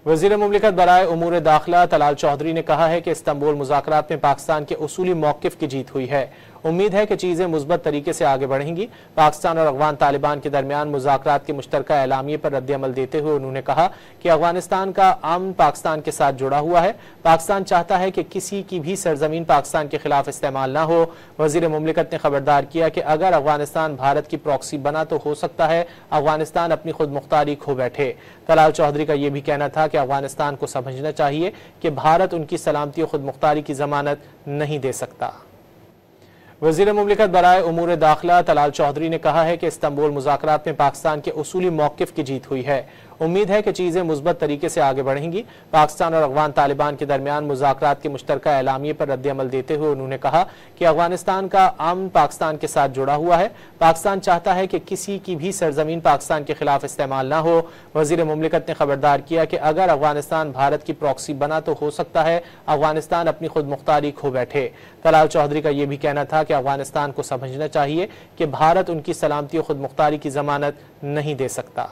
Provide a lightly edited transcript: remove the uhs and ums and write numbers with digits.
वज़ीर मुमलिकत बराए उमूर दाखिला तलाल चौधरी ने कहा है कि इस्तांबुल मुज़ाकरात में पाकिस्तान के उसूली मौक़िफ़ की जीत हुई है। उम्मीद है कि चीज़ें मुस्बत तरीके से आगे बढ़ेंगी। पाकिस्तान और अफ़गान तालिबान के दरमियान मुज़ाकरात के मुश्तरका एलामिये पर रद्द-ए-अमल देते हुए उन्होंने कहा कि अफ़गानिस्तान का अमन पाकिस्तान के साथ जुड़ा हुआ है। पाकिस्तान चाहता है कि किसी की भी सरजमीन पाकिस्तान के खिलाफ इस्तेमाल न हो। वज़ीर मुमलिकत ने खबरदार किया कि अगर अफ़गानिस्तान भारत की प्रॉक्सी बना तो हो सकता है अफ़गानिस्तान अपनी खुद मुख्तारी खो बैठे। तलाल चौधरी का यह भी कहना था कि अफ़गानिस्तान को समझना चाहिए कि भारत उनकी सलामती और खुद मुख्तारी की जमानत नहीं दे सकता। वज़ीर मुमलिकत बराए उमूर दाखिला तलाल चौधरी ने कहा है कि इस्तांबुल मुज़ाकरात में पाकिस्तान के उसूली मौक़िफ़ की जीत हुई है। उम्मीद है कि चीज़ें मुस्बत तरीके से आगे बढ़ेंगी। पाकिस्तान और अफ़गान तालिबान के दरमियान मुज़ाकरात के मुश्तरका एलामिये पर रद्द-ए-अमल देते हुए उन्होंने कहा कि अफ़गानिस्तान का अमन पाकिस्तान के साथ जुड़ा हुआ है। पाकिस्तान चाहता है कि किसी की भी सरजमीन पाकिस्तान के खिलाफ इस्तेमाल न हो। वज़ीर मुमलिकत ने खबरदार किया कि अगर अफ़गानिस्तान भारत की प्रॉक्सी बना तो हो सकता है अफ़गानिस्तान अपनी खुद मुख्तारी खो बैठे। तलाल चौधरी का यह भी कहना था कि अफ़गानिस्तान को समझना चाहिए कि भारत उनकी सलामती और खुद मुख्तारी की जमानत नहीं दे सकता।